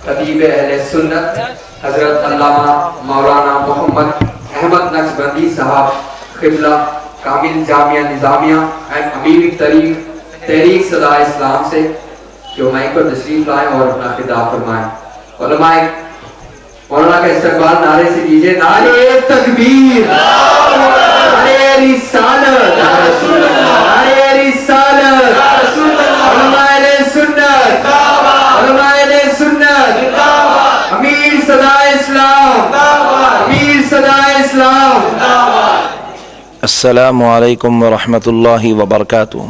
खतीब अहले सुन्नत हजरत अल्लामा मौलाना मोहम्मद अहमद नक्शबंदी साहब क़िबला कामिल जामिया निज़ामिया एंड अमीर तहरीक सदा इस्लाम से जो माइक पर तशरीफ लाए और अपना खिताब फरमाएं। उलमाए मौलाना का इस्तकबाल नारे से कीजिए। नारे तकबीर, नारे रिसालत, नारे रिसालत, उलमाए सुन्नत, उलमाए सुन्नत, अमीर सदा इस्लाम, अमीर सदा इस्लाम। अस्सलामु अलैकुम व रहमतुल्लाहि व बरकातुहू।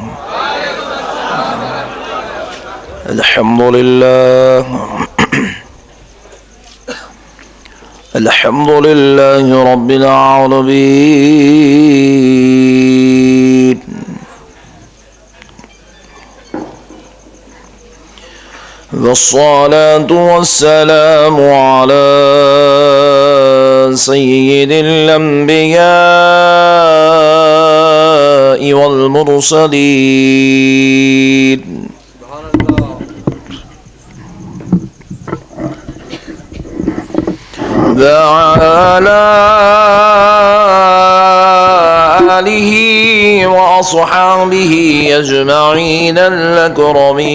अल्हम्दुलिल्लाह अल्हम्दुलिल्लाहि रब्बिल आलमीन। वस्सलातु वस्सलामु अला सय्यिदिल अंबिया'i वल मुरसलीन। वअला आलिहि व अस्हाबिहि अजमईन अल-अकरमीन।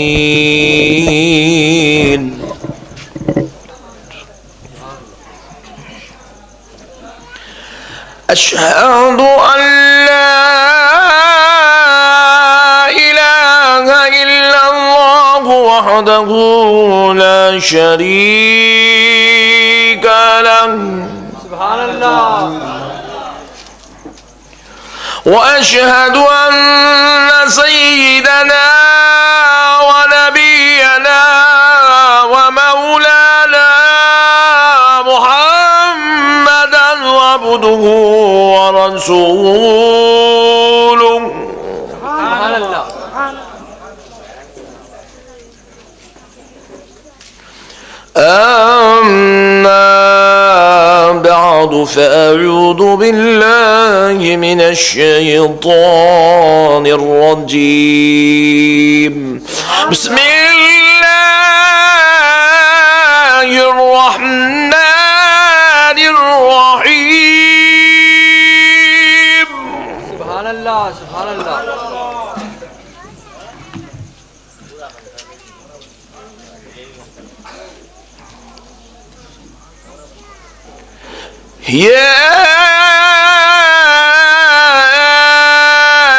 अशहदु अन ला इलाहा इल्लल्लाह वहदहु ला शरीका लहु सुब्हानल्लाह व अशहदु अन्न सय्यिदना व नबियना व मौलाना मुहम्मदन अब्दुहु व रसूलुहु। सुब्हानल्लाह। अम्मा बअदु फअऊज़ु बिल्लाहि मिनश शैतानिर रजीम। बिस्मिल्लाहिर रहमानिर रहीम। सुब्हानल्लाह सुब्हानल्लाह। या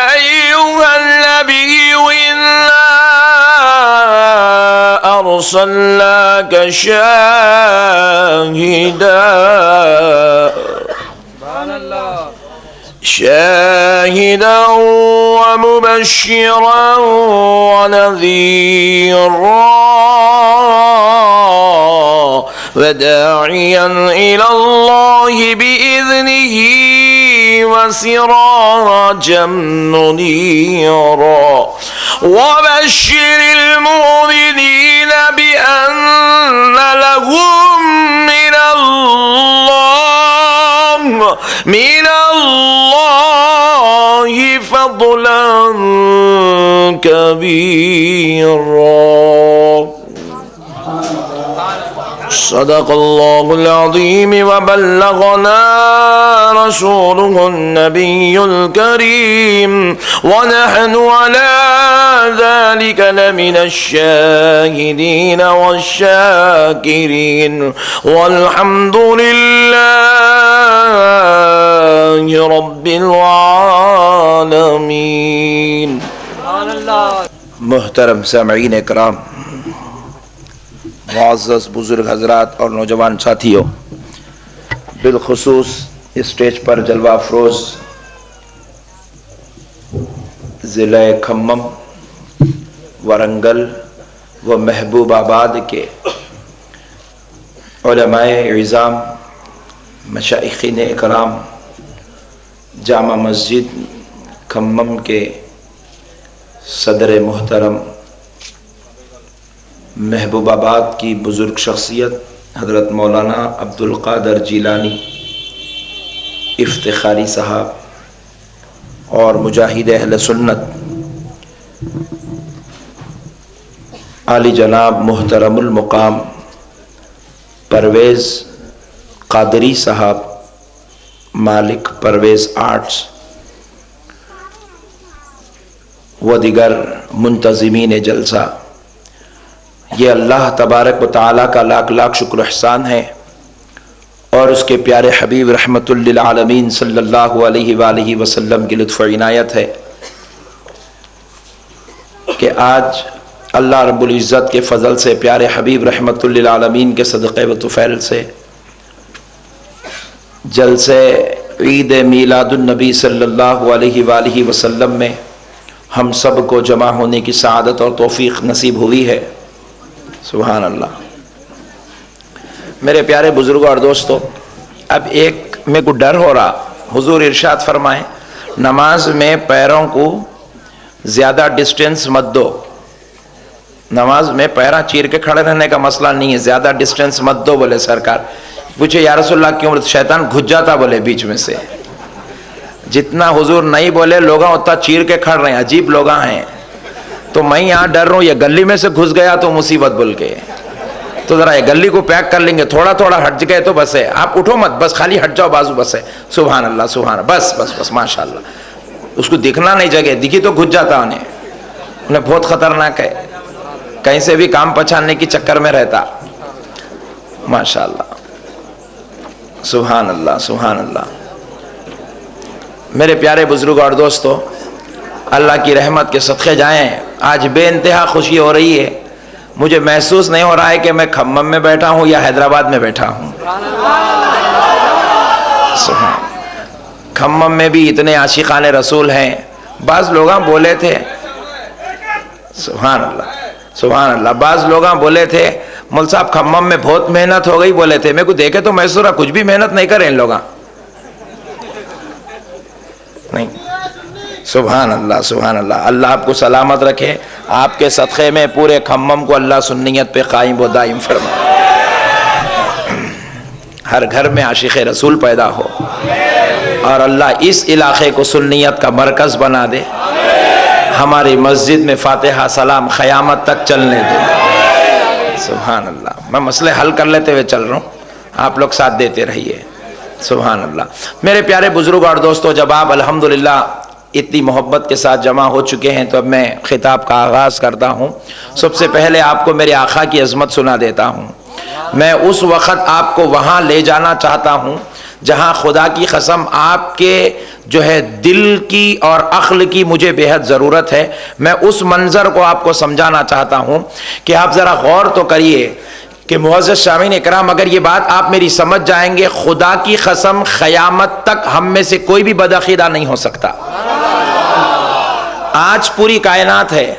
अय्युहन नबिय्यु इन्ना अरसलनाका शाहिदन व मुबश्शिरन व नज़ीरा वदाइयन इलल्लाहि बिइज़निही वसिराजम मुनीरा वबश्शिरिल मुमिनीन बिअन्न लहुम मिनल्लाहि फज़लन कबीरा। सदक़ल्लाहुल अज़ीम व बल्लगना रसूलुहुन नबियुल करीम व नहनु अला ज़ालिका लमिनश शाहिदीन वश्शाकिरीन वल्हम्दुलिल्लाहि रब्बिल आलमीन। मुहतरम सामईन इकराम, मुअज़्ज़ज़ बुजुर्ग हजरात और नौजवान साथियों, बिलखुसूस स्टेज पर जलवा अफरोज ज़िला खम्मम, वरंगल व महबूबाबाद के उलमाए इज़ाम, मशाइख़ीन इकराम, जामा मस्जिद खम्मम के सदर मुहतरम, महबूबाबाद की बुज़ुर्ग शख्सियत हज़रत मौलाना अब्दुल क़ादिर जीलानी इफ्तिखारी साहब और मुजाहिद अहले सुन्नत आली जनाब मुहतरमुल मुकाम परवेज़ कादरी साहब, मालिक परवेज़ आर्ट्स व दिगर मुंतज़िमीन जलसा, ये अल्लाह तबारक व तआला का लाख लाख शुक्र एहसान है और उसके प्यारे हबीब रहमतुल लिल आलमीन सल्लल्लाहु अलैहि वसल्लम की लुत्फ़ इनायत है कि आज अल्लाह रब्बुल इज़्ज़त के फ़ज़ल से, प्यारे हबीब रहमतुल लिल आलमीन के सदक़े व तुफ़ैल से जलसे ईद मीलादुन नबी सल्लल्लाहु अलैहि वसल्लम में हम सब को जमा होने की सआदत और तौफ़ीक़ नसीब हुई है। सुभान अल्लाह। मेरे प्यारे बुज़ुर्गों और दोस्तों, अब एक मेरे को डर हो रहा, हुजूर इरशाद फरमाएं नमाज में पैरों को ज़्यादा डिस्टेंस मत दो। नमाज में पैरा चीर के खड़े रहने का मसला नहीं है, ज़्यादा डिस्टेंस मत दो बोले सरकार। पूछे या रसूलल्लाह क्यों? बोले शैतान घुस जाता बोले बीच में से। जितना हुजूर नहीं बोले लोग उतना चीर के खड़ रहे हैं, अजीब लोग हैं। तो मैं यहाँ डर रहा हूँ ये गली में से घुस गया तो मुसीबत बोल के, तो ज़रा ये गली को पैक कर लेंगे, थोड़ा थोड़ा हट गए तो बस है, आप उठो मत, बस खाली हट जाओ बाजू, बस है। सुभान अल्लाह सुभान, बस बस बस माशाअल्लाह। उसको दिखना नहीं, जगह दिखी तो घुस जाता उन्हें बहुत ख़तरनाक है, कहीं से भी काम पहचानने की चक्कर में रहता। माशाअल्लाह सुभान अल्लाह सुभान अल्लाह। मेरे प्यारे बुजुर्ग और दोस्तों, अल्लाह की रहमत के सदक़े जाएं, आज बेइंतहा खुशी हो रही है। मुझे महसूस नहीं हो रहा है कि मैं खम्मम में बैठा हूँ या हैदराबाद में बैठा हूँ। खम्मम में भी इतने आशिकाने रसूल हैं। बाज़ लोग बोले थे, सुभान अल्लाह सुभान अल्लाह, बाज़ लोग बोले थे मौल साहब खम्मम में बहुत मेहनत हो गई बोले थे। मेरे को देखे तो महसूस रहा कुछ भी मेहनत नहीं करे इन लोग नहीं। सुभान अल्लाह सुभान अल्लाह। अल्लाह आपको सलामत रखे, आपके सदक़े में पूरे खम्मम को अल्लाह सुन्नियत पे कायम व दायम फरमाए, हर घर में आशिक़ रसूल पैदा हो और अल्लाह इस इलाक़े को सुन्नियत का मरकज़ बना दे। हमारी मस्जिद में फातिहा सलाम क़यामत तक चलने दे। सुभान अल्लाह। मैं मसले हल कर लेते हुए चल रहा हूँ, आप लोग साथ देते रहिए। सुभान अल्लाह। मेरे प्यारे बुजुर्ग और दोस्तों, जब आप अल्हम्दुलिल्लाह इतनी मोहब्बत के साथ जमा हो चुके हैं तो अब मैं खिताब का आगाज़ करता हूँ। सबसे पहले आपको मेरे आका की अज़मत सुना देता हूँ। मैं उस वक़्त आपको वहाँ ले जाना चाहता हूँ जहाँ खुदा की कसम आपके जो है दिल की और अक्ल की मुझे बेहद ज़रूरत है। मैं उस मंज़र को आपको समझाना चाहता हूँ कि आप ज़रा गौर तो करिए कि मुअज़्ज़ज़ शामीन इकराम, अगर ये बात आप मेरी समझ जाएंगे, खुदा की कसम क़यामत तक हम में से कोई भी बदअक़ीदा नहीं हो सकता। आज पूरी कायनात है,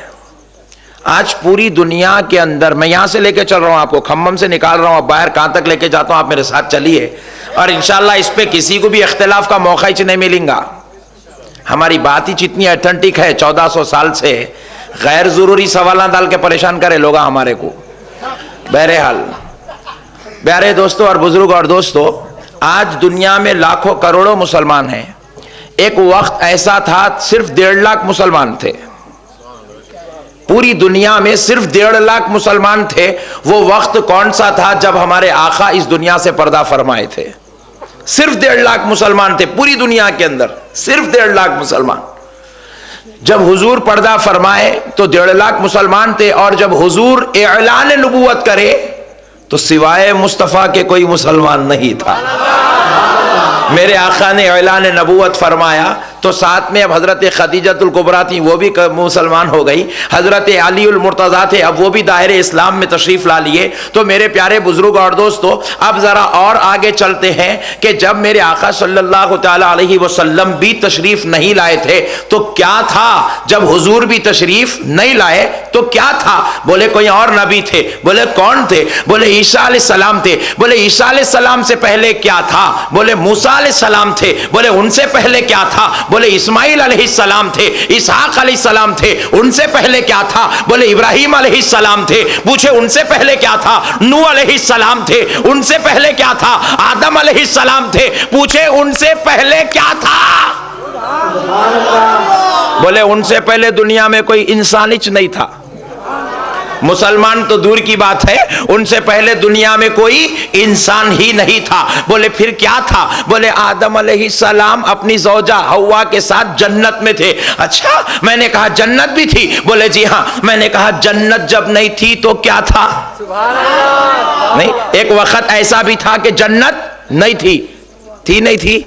आज पूरी दुनिया के अंदर, मैं यहाँ से लेके चल रहा हूँ, आपको खम्मम से निकाल रहा हूँ, अब बाहर कहाँ तक लेके जाता हूँ, आप मेरे साथ चलिए और इंशाअल्लाह इस पे किसी को भी इख्तिलाफ का मौका ही नहीं मिलेगा। हमारी बात ही इतनी ऑथेंटिक है, 1400 साल से गैर ज़रूरी सवाल डाल के परेशान करे लोग हमारे को। बहरहाल प्यारे दोस्तों और बुजुर्ग और दोस्तों, आज दुनिया में लाखों करोड़ों मुसलमान हैं। एक वक्त ऐसा था सिर्फ 1.5 लाख मुसलमान थे, पूरी दुनिया में सिर्फ 1.5 लाख मुसलमान थे। वो वक्त कौन सा था जब हमारे आका इस दुनिया से पर्दा फरमाए थे? सिर्फ 1.5 लाख मुसलमान थे पूरी दुनिया के अंदर, सिर्फ 1.5 लाख मुसलमान। जब हुजूर पर्दा फरमाए तो 1.5 लाख मुसलमान थे और जब हुजूर ऐलान नबूवत करे तो सिवाय मुस्तफ़ा के कोई मुसलमान नहीं था। मेरे आका ने ऐलान नबूवत फरमाया तो साथ में अब हज़रत खदीजतुल कुबरा थी, वो भी मुसलमान हो गई। हज़रत अलीउल मुर्तज़ा थे, अब वो भी दायरे इस्लाम में तशरीफ़ ला लिए। तो मेरे प्यारे बुजुर्ग और दोस्तों, अब ज़रा और आगे चलते हैं कि जब मेरे आका सल्लल्लाहु तआला अलैहि वसल्लम भी तशरीफ़ नहीं लाए थे तो क्या था? जब हुजूर भी तशरीफ़ नहीं लाए तो क्या था? बोले कोई और नबी थे। बोले कौन थे? बोले ईसा अलैहिस्सलाम थे। बोले ईसा अलैहिस्सलाम से पहले क्या था? बोले मूसा अलैहिस्सलाम थे। बोले उनसे पहले क्या था? बोले इस्माइल अलैहिस्सलाम थे, इसहाक अलैहिस्सलाम थे। उनसे पहले क्या था? बोले इब्राहिम अलैहिस्सलाम थे। पूछे उनसे पहले क्या था? नूह अलैहिस्सलाम थे। उनसे पहले क्या था? आदम अलैहिस्सलाम थे। पूछे उनसे पहले क्या था? बोले उनसे पहले दुनिया में कोई इंसान ही नहीं था। मुसलमान तो दूर की बात है, उनसे पहले दुनिया में कोई इंसान ही नहीं था। बोले फिर क्या था? बोले आदम अलैहिस्सलाम अपनी ज़ौजा हव्वा के साथ जन्नत में थे। अच्छा, मैंने कहा जन्नत भी थी? बोले जी हाँ। मैंने कहा जन्नत जब नहीं थी तो क्या था? नहीं, एक वक्त ऐसा भी था कि जन्नत नहीं थी। थी नहीं थी?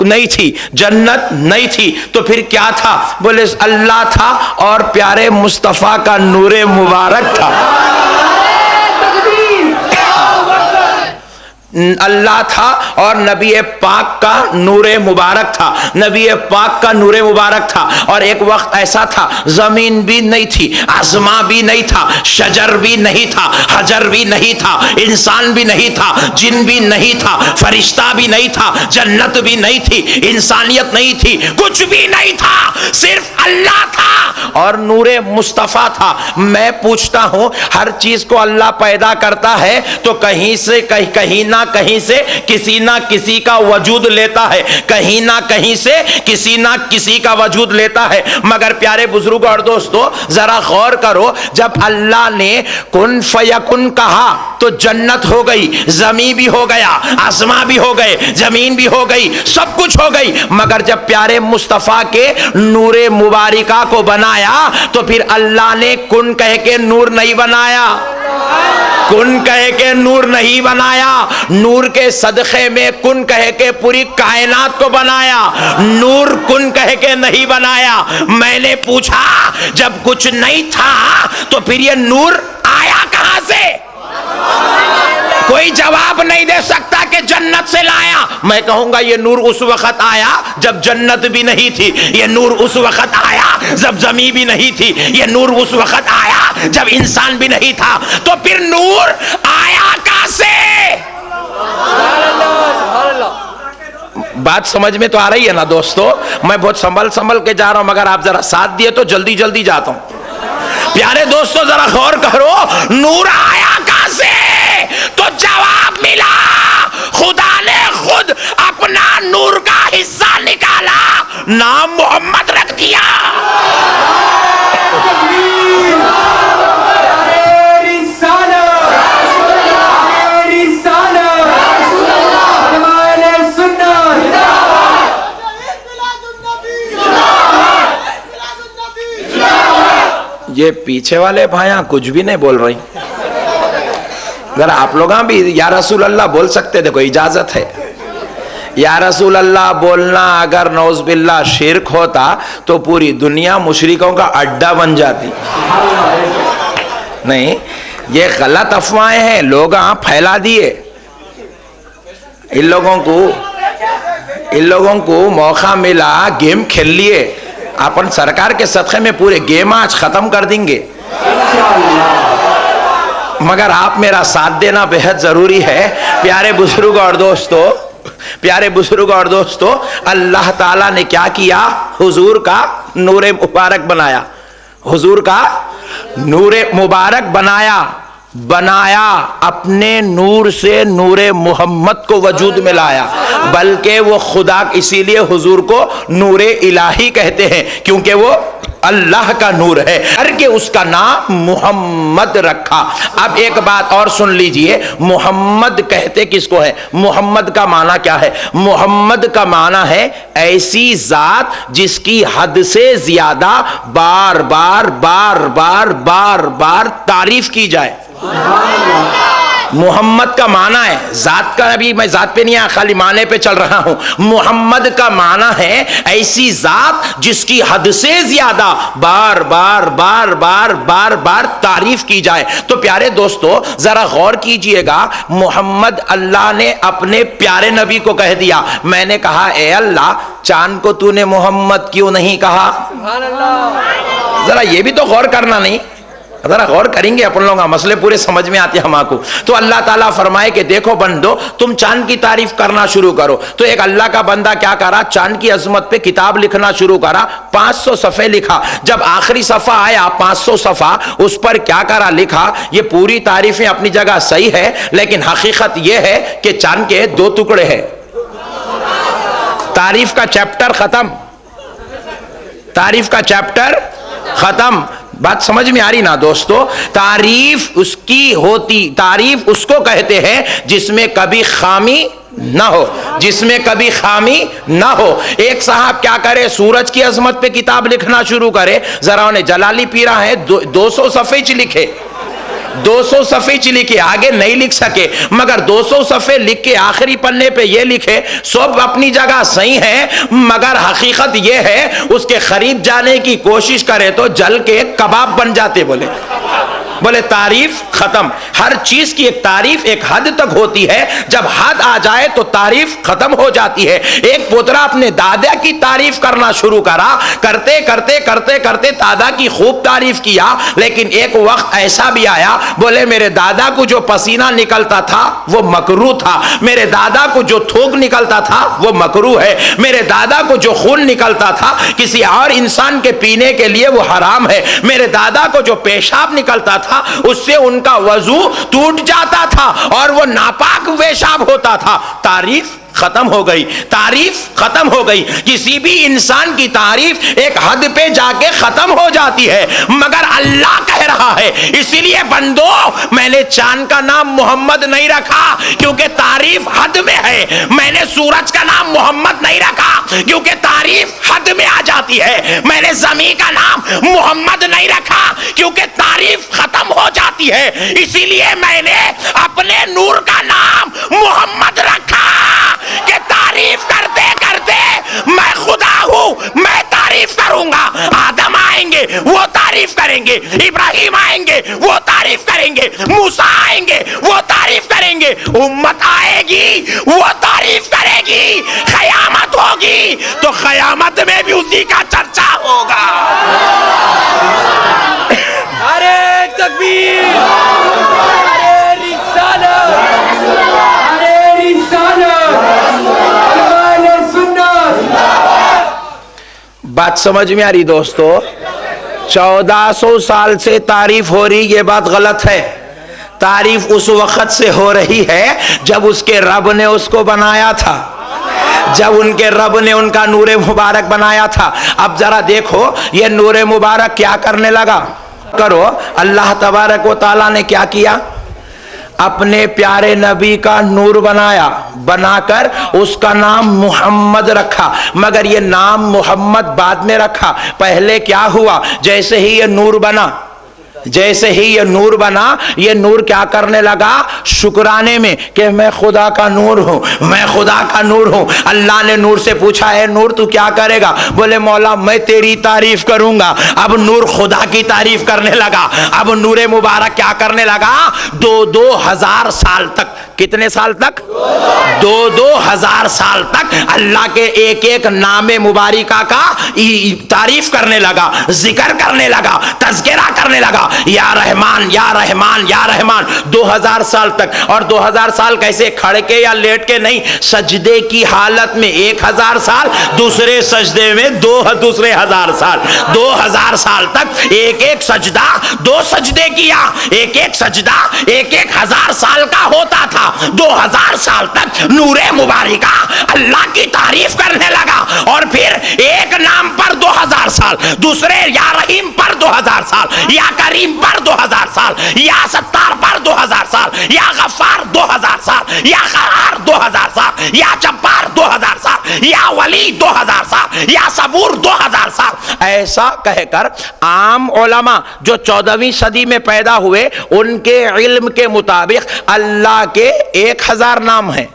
नहीं थी, जन्नत नहीं थी, तो फिर क्या था? बोले अल्लाह था और प्यारे मुस्तफा का नूरे मुबारक था। अल्लाह था और नबी पाक का नूरे मुबारक था। नबी पाक का नूरे मुबारक था। और एक वक्त ऐसा था जमीन भी नहीं थी, आसमां भी नहीं था, शजर भी नहीं था, हजर भी नहीं था, इंसान भी नहीं था, जिन भी नहीं था, फरिश्ता भी नहीं था, जन्नत भी नहीं थी, इंसानियत नहीं थी, कुछ भी नहीं था, सिर्फ अल्लाह था और नूरे मुस्तफा था। मैं पूछता हूं, हर चीज को अल्लाह पैदा करता है तो कहीं से कहीं ना किसी का वजूद लेता है, कहीं ना कहीं से किसी का वजूद लेता है। मगर प्यारे बुजुर्ग और दोस्तों, जरा गौर करो, जब अल्लाह ने कुन फयकुन कहा तो जन्नत हो गई, जमीन भी हो गया, आसमां भी हो गए, जमीन भी हो गई, सब कुछ हो गई। मगर जब प्यारे मुस्तफा के नूरे मुबारिका को बनाया तो फिर अल्लाह ने कुन कह के नूर नहीं बनाया, कुन कह के नूर नहीं बनाया, नूर के सदक़े में कुन कह के पूरी कायनात को बनाया, नूर कुन कह के नहीं बनाया। मैंने पूछा जब कुछ नहीं था तो फिर ये नूर आया कहां से? कोई जवाब नहीं दे सकता कि जन्नत से लाया। मैं कहूंगा ये नूर उस वक्त आया जब जन्नत भी नहीं थी, ये नूर उस वक्त आया जब जमीन भी नहीं थी, ये नूर उस वक्त आया जब इंसान भी नहीं था। तो फिर नूर आया कहां से? बात समझ में तो आ रही है ना दोस्तों? मैं बहुत संभल के जा रहा हूं, मगर आप जरा साथ दिए तो जल्दी जल्दी जाता हूं। प्यारे दोस्तों जरा गौर करो, नूर आया कहां से? तो जवाब मिला, खुदा ने खुद अपना नूर का हिस्सा निकाला, नाम मोहम्मद रख दिया। ये पीछे वाले भाइयां कुछ भी नहीं बोल रही, जरा आप लोग भी या रसूल अल्लाह बोल सकते, देखो इजाजत है। या रसूल अल्लाह बोलना अगर नौज़बिल्लाह शिर्क होता तो पूरी दुनिया मुशरिकों का अड्डा बन जाती। नहीं, ये गलत अफवाहें हैं, लोग फैला दिए। इन लोगों को मौका मिला, गेम खेल लिए, अपन सरकार के सदक़े में पूरे गेम आज खत्म कर देंगे। मगर आप मेरा साथ देना बेहद जरूरी है। प्यारे बुजुर्ग और दोस्तों, अल्लाह ताला ने क्या किया? हुजूर का नूरे मुबारक बनाया, हुजूर का नूरे मुबारक बनाया, अपने नूर से नूरे मोहम्मद को वजूद में लाया। बल्कि वो खुदा, इसीलिए हुजूर को नूरे इलाही कहते हैं, क्योंकि वो अल्लाह का नूर है, करके उसका नाम मोहम्मद रखा। अब एक बात और सुन लीजिए, मोहम्मद कहते किसको है? मोहम्मद का माना क्या है? मोहम्मद का माना है ऐसी जात जिसकी हद से ज्यादा बार बार तारीफ की जाए। मोहम्मद का माना है, जात का अभी मैं जात पे नहीं आया, खाली माने पे चल रहा हूं। मोहम्मद का माना है ऐसी जात जिसकी हद से ज्यादा बार बार तारीफ की जाए। तो प्यारे दोस्तों जरा गौर कीजिएगा, मोहम्मद अल्लाह ने अपने प्यारे नबी को कह दिया। मैंने कहा ए अल्लाह, चांद को तूने मोहम्मद क्यों नहीं कहा? जरा ये भी तो गौर करना नहीं? जरा गौर करेंगे अपन लोग, मसले पूरे समझ में आते हैं हमको। तो अल्लाह ताला फरमाए कि देखो बंदो, तुम चांद की तारीफ करना शुरू करो। तो एक अल्लाह का बंदा क्या करा? चांद की अजमत पे किताब लिखना शुरू करा, 500 सफ़े लिखा। जब आखिरी सफ़ा आया 500 सफ़ा, उस पर क्या करा? लिखा ये पूरी तारीफें अपनी जगह सही है, लेकिन हकीकत यह है कि चांद के 2 टुकड़े हैं। तारीफ का चैप्टर खत्म, तारीफ का चैप्टर खत्म। बात समझ में आ रही ना दोस्तों? तारीफ उसकी होती, तारीफ उसको कहते हैं जिसमें कभी खामी ना हो, जिसमें कभी खामी ना हो। एक साहब क्या करे, सूरज की अजमत पे किताब लिखना शुरू करे, जरा उन्हें जलाली पीरा है 200 सफ़े च लिखे, 200 सफ़े च लिखे, आगे नहीं लिख सके, मगर 200 सफ़े लिख के आखिरी पन्ने पे ये लिखे, सब अपनी जगह सही है, मगर हकीकत ये है उसके करीब जाने की कोशिश करे तो जल के कबाब बन जाते। बोले तारीफ खत्म। हर चीज की एक तारीफ एक हद तक होती है, जब हद आ जाए तो तारीफ खत्म हो जाती है। एक पोतरा अपने दादा की तारीफ करना शुरू करा, करते करते करते करते दादा की खूब तारीफ किया, लेकिन एक वक्त ऐसा भी आया, बोले मेरे दादा को जो पसीना निकलता था वो मकरू था, मेरे दादा को जो थूक निकलता था वो मकरू है, मेरे दादा को जो खून निकलता था किसी और इंसान के पीने के लिए वो हराम है, मेरे दादा को जो पेशाब निकलता था उससे उनका वजू टूट जाता था और वो नापाक पेशाब होता था। तारीफ खत्म हो गई, तारीफ खत्म हो गई। किसी भी इंसान की तारीफ एक हद पे जाके खत्म हो जाती है, मगर अल्लाह कह रहा है, इसीलिए बंदो मैंने चांद का नाम मोहम्मद नहीं रखा क्योंकि तारीफ हद में है, मैंने सूरज का नाम मोहम्मद नहीं रखा क्योंकि तारीफ हद में आ जाती है, मैंने जमीन का नाम मोहम्मद नहीं रखा क्योंकि तारीफ खत्म हो जाती है, इसीलिए मैंने अपने नूर का नाम मोहम्मद रखा कि तारीफ करते करते मैं खुदा हूं, मैं तारीफ करूंगा। आदम आएंगे वो तारीफ करेंगे, इब्राहिम आएंगे वो तारीफ करेंगे, मूसा आएंगे वो तारीफ करेंगे, उम्मत आएगी वो तारीफ करेगी, क़यामत होगी तो क़यामत में भी उसी का चर्चा होगा। अरे तकबीर, अरे रिसालत, अरे रिसालत, अहले सुन्नत। बात समझ में आ रही दोस्तों? 1400 साल से तारीफ हो रही, ये बात गलत है। तारीफ उस वक्त से हो रही है जब उसके रब ने उसको बनाया था, जब उनके रब ने उनका नूरे मुबारक बनाया था। अब जरा देखो ये नूरे मुबारक क्या करने लगा, करो अल्लाह तबारक व तआला ने क्या किया, अपने प्यारे नबी का नूर बनाया, बनाकर उसका नाम मोहम्मद रखा, मगर ये नाम मोहम्मद बाद में रखा। पहले क्या हुआ, जैसे ही ये नूर बना, जैसे ही ये नूर बना, ये नूर क्या करने लगा, शुक्राने में कि मैं खुदा का नूर हूं, मैं खुदा का नूर हूं। अल्लाह ने नूर से पूछा है नूर तू क्या करेगा, बोले मौला मैं तेरी तारीफ करूंगा। अब नूर खुदा की तारीफ करने लगा। अब नूरे मुबारक क्या करने लगा, 2,000 साल तक, कितने साल तक, 2,000 साल तक अल्लाह के एक एक नामे मुबारिका का तारीफ करने लगा, जिक्र करने लगा, तज़किरा करने लगा, या रहमान या रहमान या रहमान, 2000 साल तक। और 2000 साल कैसे, खड़ के या लेट के नहीं, सजदे की हालत में 1000 साल, दूसरे सजदे में दूसरे 1000 साल, 2000 साल तक एक एक सजदा 2 सजदे किया, एक एक सजदा एक एक 1000 साल का होता था। 2000 साल तक नूरे मुबारिका अल्लाह की तारीफ करने लगा, और फिर एक नाम पर 2000 साल, दूसरे या रहीम पर 2000 साल, या करीम पर 2000 साल, या सत्तार पर 2000 साल, या गफ्फार 2000 साल, या क़हार 2000 साल, या जब्बार 2000 साल, या वली 2000 साल, या सबूर 2000 साल। ऐसा कहकर आम उलमा जो 14वीं सदी में पैदा हुए, उनके इल्म के मुताबिक अल्लाह के 1000 नाम हैं,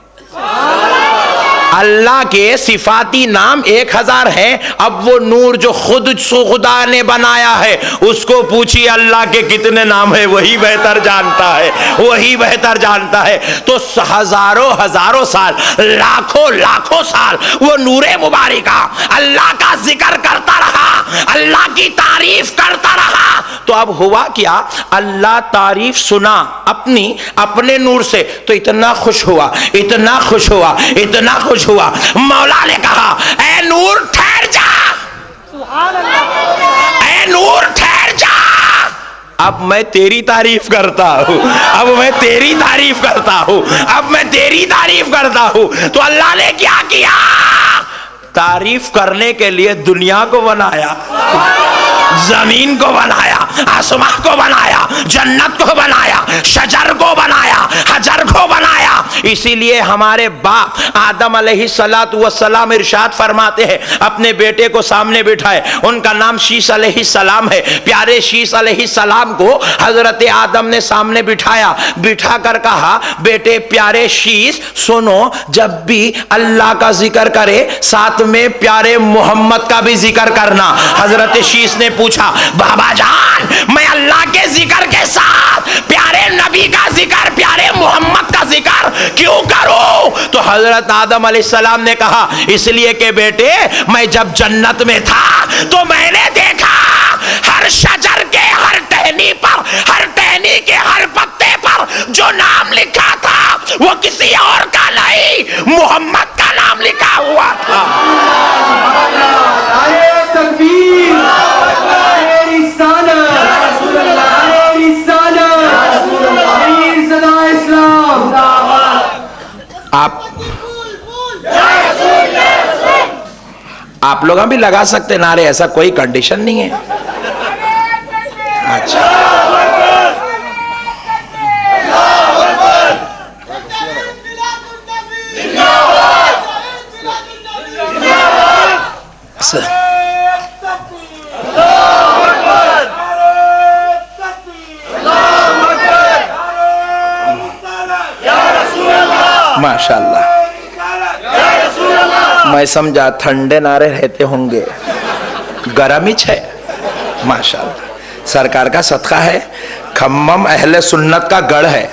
अल्लाह के सिफाती नाम 1000 हैं। अब वो नूर जो खुद खुदा ने बनाया है, उसको पूछिए अल्लाह के कितने नाम है, वही बेहतर जानता है, वही बेहतर जानता है। तो हजारों हजारों साल, लाखों लाखों साल वो नूरे मुबारिका अल्लाह का जिक्र करता रहा, अल्लाह की तारीफ करता रहा। तो अब हुआ क्या, अल्लाह तारीफ सुना अपने नूर से, तो इतना खुश हुआ, इतना खुश हुआ, इतना खुश हुआ, मौला ने कहा ऐ नूर ठहर जा, ऐ नूर ठहर जा, अब मैं तेरी तारीफ करता हूं, अब मैं तेरी तारीफ करता हूं, अब मैं तेरी तारीफ करता हूं। तो अल्लाह ने क्या किया, तारीफ करने के लिए दुनिया को बनाया, जमीन को बनाया, आसमां को बनाया, जन्नत को बनाया, शजर को बनाया, हजर को बनाया। इसीलिए हमारे बाप आदम अलैहिस्सलातु वस्सलाम इरशाद फरमाते हैं, अपने बेटे को सामने बिठाए, उनका नाम शीश अलैहिस्सलाम है। प्यारे शीश अलैहिस्सलाम को हजरत आदम ने सामने बिठाया, बिठा कर कहा, बेटे प्यारे शीश सुनो, जब भी अल्लाह का जिक्र करे साथ में प्यारे मोहम्मद का भी जिक्र करना। हजरत शीश ने पूछा, बाबा जान मैं अल्लाह के जिक्र के साथ प्यारे नबी का जिक्र, प्यारे मोहम्मद का जिक्र क्यों करूं? तो हजरत आदम अलैहिस्सलाम ने कहा, इसलिए कि बेटे मैं जब जन्नत में था तो मैंने देखा हर शजर के हर टहनी पर, हर टहनी के हर पत्ते पर जो नाम लिखा था वो किसी और का नहीं, मोहम्मद का नाम लिखा हुआ था। नारे तकबीर, नारे रिसालत, नारे रिसालत, मीर सदा इस्लाम। आप लोग भी लगा सकते नारे, ऐसा कोई कंडीशन नहीं है। अच्छा माशाअल्लाह, मैं समझा ठंडे नारे रहते होंगे, गरम ही है। माशाअल्लाह, सरकार का सदका है, खम्मम अहले सुन्नत का गढ़ है।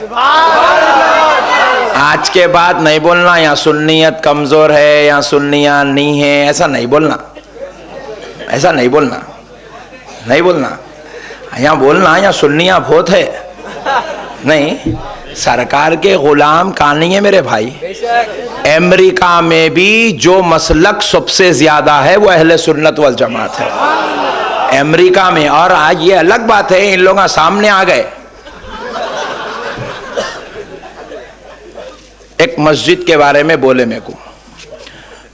आज के बाद नहीं बोलना यहाँ सुन्नियत कमजोर है, यहाँ सुन्नियाँ नहीं है, ऐसा नहीं बोलना, ऐसा नहीं बोलना, नहीं बोलना। यहाँ बोलना यहाँ सुन्नियाँ बहुत है, नहीं। सरकार के गुलाम कहानी है मेरे भाई। अमेरिका में भी जो मसलक सबसे ज्यादा है वो अहले सुन्नत वल जमात है, अमेरिका में। और आज ये अलग बात है, इन लोगों सामने आ गए। एक मस्जिद के बारे में बोले मेरे को,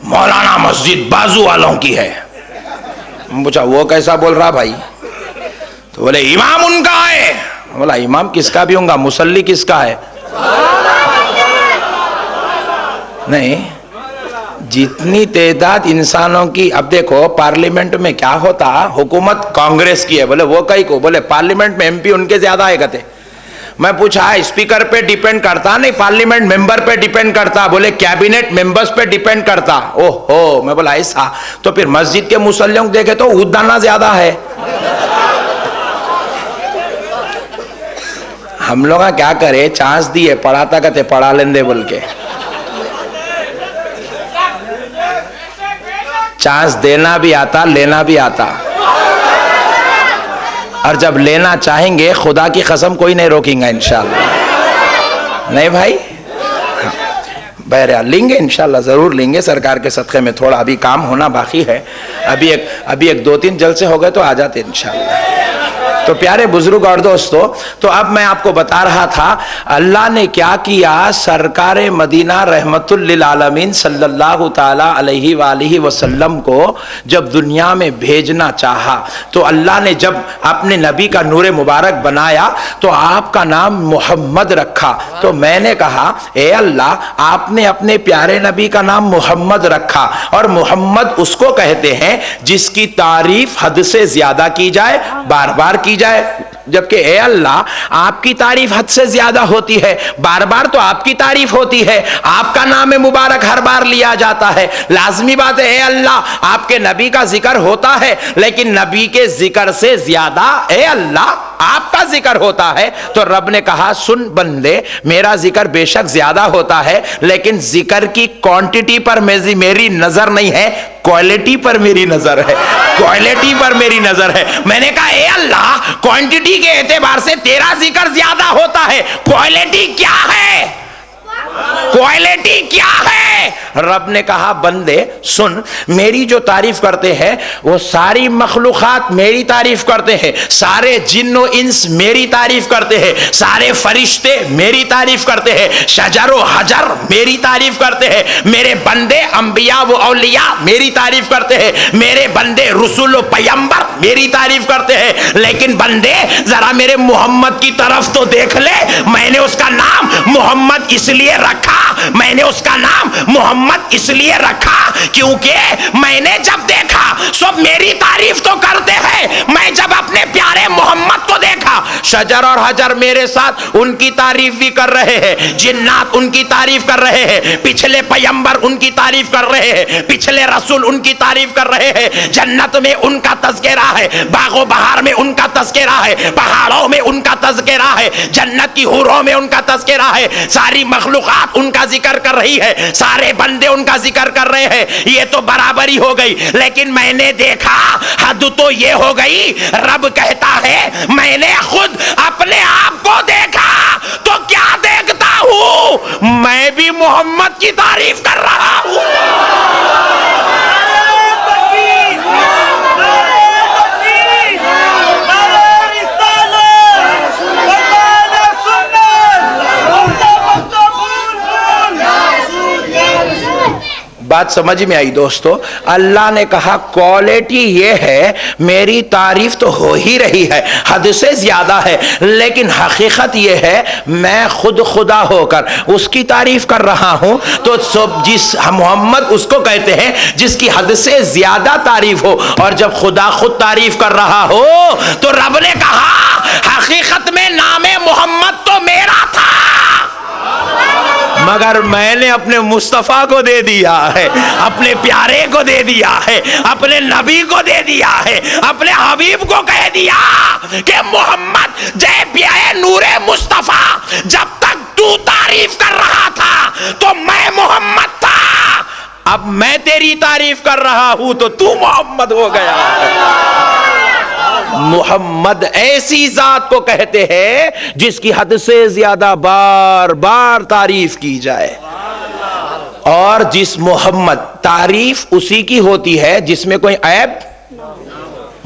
मौलाना मस्जिद बाजू वालों की है। पूछा वो कैसा बोल रहा भाई? तो बोले इमाम उनका है। बोला इमाम किसका भी होगा, मुसल्ली किसका है? नहीं, जितनी तादाद इंसानों की। अब देखो पार्लियामेंट में क्या होता, हुकूमत कांग्रेस की है, बोले वो कई को, बोले पार्लियामेंट में एमपी उनके ज्यादा है कहते। मैं पूछा स्पीकर पे डिपेंड करता? नहीं, पार्लियामेंट मेंबर पे डिपेंड करता। बोले कैबिनेट मेंबर्स पे डिपेंड करता। ओहो, मैं बोला ऐसा? तो फिर मस्जिद के मुसल्लियों को देखे तो उदाना ज्यादा है। हम लोग क्या करे, चांस दिए, पढ़ाता कहते पढ़ा लेंदे बोल के। चांस देना भी आता, लेना भी आता। और जब लेना चाहेंगे खुदा की कसम कोई नहीं रोकेगा इंशाल्लाह। नहीं भाई, बहरहाल लेंगे इंशाल्लाह, जरूर लेंगे। सरकार के सदक़े में थोड़ा अभी काम होना बाकी है। अभी एक 2-3 जलसे हो गए तो आ जाते इंशाल्लाह। तो प्यारे बुजुर्ग और दोस्तों, तो अब मैं आपको बता रहा था अल्लाह ने क्या किया। सरकार मदीना रहमतुल लिल आलमीन सल्लल्लाहु ताला अलैहि वसल्लम को जब दुनिया में भेजना चाहा, तो अल्लाह ने जब अपने नबी का नूर मुबारक बनाया तो आपका नाम मोहम्मद रखा। तो मैंने कहा ए अल्लाह, आपने अपने प्यारे नबी का नाम मोहम्मद रखा, और मोहम्मद उसको कहते हैं जिसकी तारीफ हद से ज्यादा की जाए, बार बार की जाए। जबकि ए अल्लाह, आपकी तारीफ हद से ज्यादा होती है, बार बार तो आपकी तारीफ होती है, आपका नाम मुबारक हर बार लिया जाता है। लाजमी बात है ए अल्लाह, आपके नबी का जिक्र होता है, लेकिन नबी के जिक्र से ज्यादा ए अल्लाह आपका जिक्र होता है। तो रब ने कहा सुन बंदे, मेरा जिक्र बेशक ज्यादा होता है, लेकिन जिक्र की क्वांटिटी पर मेरी नजर नहीं है, क्वालिटी पर मेरी नजर है, क्वालिटी पर मेरी नजर है। मैंने कहा ए अल्लाह, क्वांटिटी के एतबार से तेरा जिक्र ज्यादा होता है, क्वालिटी क्या है? क्वालिटी क्या है? रब ने कहा बंदे सुन, मेरी जो तारीफ करते हैं वो सारी मखलूकात मेरी तारीफ करते हैं, सारे जिन्नो इंस मेरी तारीफ करते हैं, सारे फरिश्ते मेरी तारीफ करते हैं, शजरो हजर मेरी तारीफ करते हैं, मेरे बंदे अंबिया व औलिया मेरी तारीफ करते हैं, मेरे बंदे रसूल व पैगंबर मेरी तारीफ करते हैं। लेकिन बंदे जरा मेरे मोहम्मद की तरफ तो देख ले, मैंने उसका नाम मोहम्मद इसलिए रखा, मैंने उसका नाम मोहम्मद इसलिए रखा क्योंकि मैंने जब देखा सब मेरी तारीफ तो करते हैं, मैं जब अपने प्यारे मोहम्मद को देखा शजर और हजर मेरे साथ उनकी तारीफ भी कर रहे हैं, जिन्नात उनकी तारीफ कर रहे हैं, पिछले पैगंबर उनकी तारीफ कर रहे हैं, पिछले रसूल उनकी तारीफ कर रहे हैं, जन्नत में उनका तज़किरा है, बागो बहार में उनका तज़किरा है, पहाड़ों में उनका तज़किरा है, जन्नत की हूरों में उनका तज़किरा है, सारी मखलूकात उनका जिक्र कर रही है, सारे बंदे उनका जिक्र कर रहे हैं। ये तो बराबरी हो गई। लेकिन मैंने देखा हद तो ये हो गई, रब कहता है मैंने खुद अपने आप को देखा तो क्या देखता हूं, मैं भी मोहम्मद की तारीफ कर रहा हूं। बात समझ में आई दोस्तों? अल्लाह ने कहा क्वालिटी ये है, मेरी तारीफ तो हो ही रही है, हद से ज्यादा है, लेकिन हकीकत ये है मैं खुद खुदा होकर उसकी तारीफ कर रहा हूं। तो सब जिस मोहम्मद उसको कहते हैं जिसकी हद से ज्यादा तारीफ हो, और जब खुदा खुद तारीफ कर रहा हो तो रब ने कहा हकीकत में नामे मोहम्मद तो मेरा था, मगर मैंने अपने मुस्तफ़ा को दे दिया है, अपने प्यारे को दे दिया है, अपने नबी को दे दिया है, अपने हबीब को कह दिया कि मोहम्मद जय प्यारे नूरे मुस्तफ़ा, जब तक तू तारीफ कर रहा था तो मैं मोहम्मद था, अब मैं तेरी तारीफ कर रहा हूं तो तू मोहम्मद हो गया। मोहम्मद ऐसी जात को कहते हैं जिसकी हद से ज्यादा बार बार तारीफ की जाए, और जिस मोहम्मद तारीफ उसी की होती है जिसमें कोई ऐब,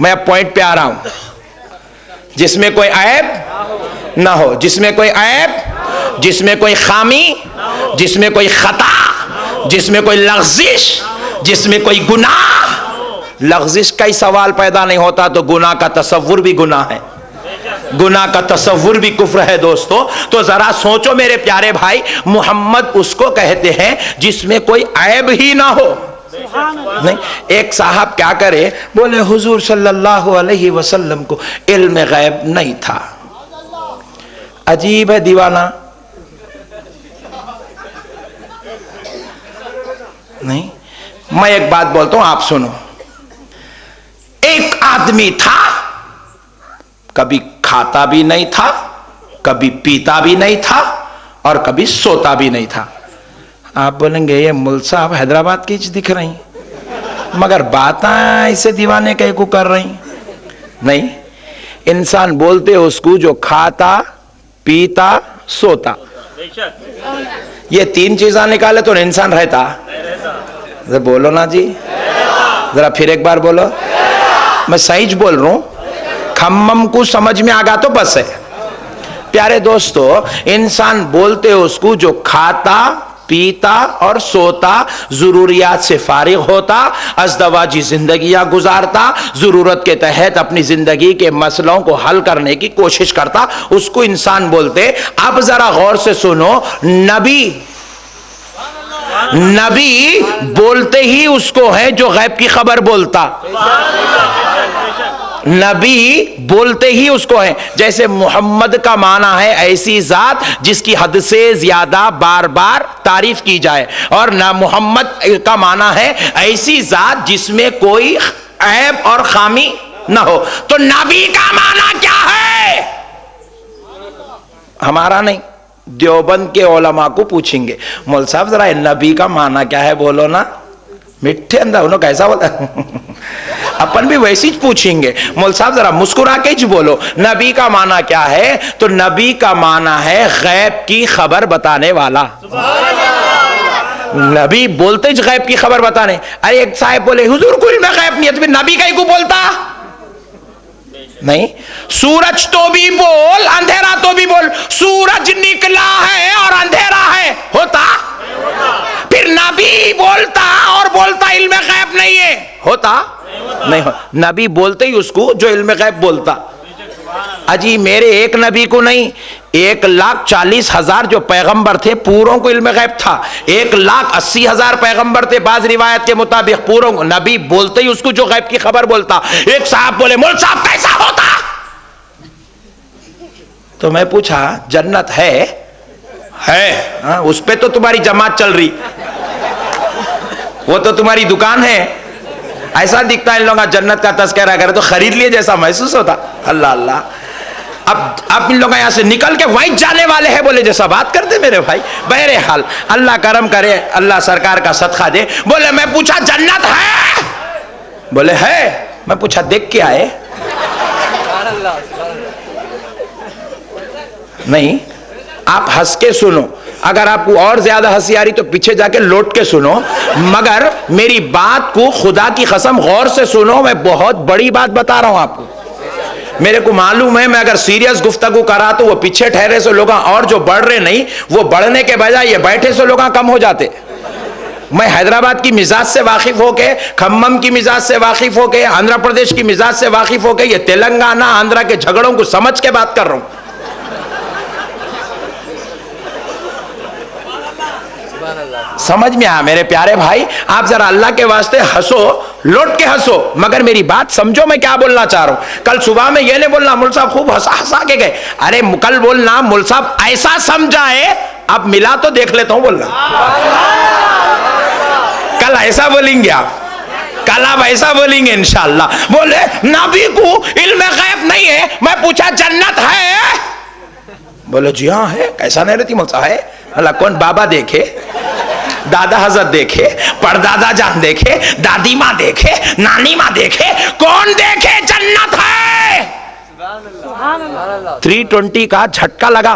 मैं पॉइंट पे आ रहा हूं, जिसमें कोई ऐब ना हो, जिसमें कोई ऐब, जिसमें कोई खामी, जिसमें कोई खता, जिसमें कोई लग़्ज़िश, जिसमें कोई गुनाह। लग़्ज़िश का ही सवाल पैदा नहीं होता तो गुनाह का तसव्वुर भी गुनाह है, गुनाह का तसव्वुर भी कुफ्र है दोस्तों। तो जरा सोचो मेरे प्यारे भाई, मोहम्मद उसको कहते हैं जिसमें कोई ऐब ही ना हो। नहीं, एक साहब क्या करे, बोले हुजूर सल्लल्लाहु अलैहि वसल्लम को इल्म गैब नहीं था। अजीब है दीवाना। नहीं, मैं एक बात बोलता हूं, आप सुनो। एक आदमी था, कभी खाता भी नहीं था, कभी पीता भी नहीं था, और कभी सोता भी नहीं था। आप बोलेंगे ये मुल्ला साहब हैदराबाद की दिख रही, मगर बातें ऐसे दीवाने कहीं को कर रही। नहीं, इंसान बोलते उसको जो खाता पीता सोता, ये तीन चीजें निकाले तो इंसान रहता। जरा बोलो ना जी, जरा फिर एक बार बोलो। मैं सही बोल रहा हूं, खम्मम को समझ में आ गया तो बस है। प्यारे दोस्तों, इंसान बोलते उसको जो खाता पीता और सोता, जरूरियात से फारिग होता, अज़दवाजी जिंदगियां गुजारता, जरूरत के तहत अपनी जिंदगी के मसलों को हल करने की कोशिश करता, उसको इंसान बोलते। अब जरा गौर से सुनो, नबी बोलते ही उसको है जो गैब की खबर बोलता। नबी बोलते ही उसको है। जैसे मोहम्मद का माना है ऐसी जात जिसकी हद से ज्यादा बार बार तारीफ की जाए, और ना मोहम्मद का माना है ऐसी जात जिसमें कोई ऐब और खामी ना हो। तो नबी का माना क्या है? हमारा नहीं, देवबंद के उलमा को पूछेंगे, मौल साहब जरा नबी का माना क्या है, बोलो ना। मिठे अंदर उन्होंने कैसा बोला अपन भी वैसे ही पूछेंगे, मौल साहब जरा मुस्कुरा के ही बोलो, नबी का माना क्या है? तो नबी का माना है गैब की खबर बताने वाला। नबी बोलते ही गैब की खबर बताने। अरे एक साहब बोले हुजूर को इल्म गैब नहीं है, तो फिर नबी कहीं को बोलता नहीं। सूरज तो भी बोल, अंधेरा तो भी बोल। सूरज निकला है और अंधेरा है, होता? फिर नबी बोलता और बोलता इल्म गैब नहीं है, होता? नहीं हो। नबी बोलते ही उसको जो इल्म गैब बोलता। अजी मेरे एक नबी को नहीं, 1,40,000 जो पैगंबर थे पूरों को इल्म गैब था। 1,80,000 पैगंबर थे बाज रिवायत के मुताबिक, पूरों को नबी बोलते ही उसको जो गैब की खबर बोलता। एक साहब बोले मौलवी साहब कैसा होता? तो मैं पूछा जन्नत है? हाँ, उस पे तो तुम्हारी जमात चल रही, वो तो तुम्हारी दुकान है। ऐसा दिखता है इन लोगों का जन्नत का तस्करा करे तो खरीद लिए जैसा महसूस होता। अल्लाह अल्लाह। अब इन लोग यहाँ से निकल के वहीं जाने वाले हैं बोले जैसा बात करते मेरे भाई। बहरहाल अल्लाह करम करे, अल्लाह सरकार का सदका दे। बोले मैं पूछा जन्नत है? बोले है। मैं पूछा देख के आए? नहीं, आप हंस के सुनो, अगर आपको और ज्यादा हंसी आ रही तो पीछे जाके लौट के सुनो, मगर मेरी बात को खुदा की कसम गौर से सुनो। मैं बहुत बड़ी बात बता रहा हूं आपको। मेरे को मालूम है मैं अगर सीरियस गुफ्तगू करा तो वो पीछे ठहरे से लोग और जो बढ़ रहे नहीं, वो बढ़ने के बजाय ये बैठे से लोग कम हो जाते। मैं हैदराबाद की मिजाज से वाकिफ होके, खम्मम की मिजाज से वाकिफ होके, आंध्र प्रदेश की मिजाज से वाकिफ होके, ये तेलंगाना आंध्रा के झगड़ों को समझ के बात कर रहा हूं। समझ में आया मेरे प्यारे भाई? आप जरा अल्लाह के वास्ते हंसो, लौट के हंसो, मगर मेरी बात समझो मैं क्या बोलना चाह रहा हूं। कल सुबह में ये नहीं बोलना मुल साहब खूब हंसा हंसा के गए। अरे कल बोलना मुल साहब ऐसा समझाए, अब मिला तो देख लेता हूं बोलना। कल ऐसा बोलेंगे आप, कल आप ऐसा बोलेंगे इंशाअल्लाह। बोले नबी को इल्म गैब नहीं है, मैं पूछा जन्नत है? बोले जी हाँ है। कैसा नहीं रहती मुल्सा है? अल्लाह कौन? बाबा देखे, दादा हजरत देखे, परदादा जान देखे, दादी माँ देखे, नानी माँ देखे, कौन देखे जन्नत है? 320 का झटका लगा।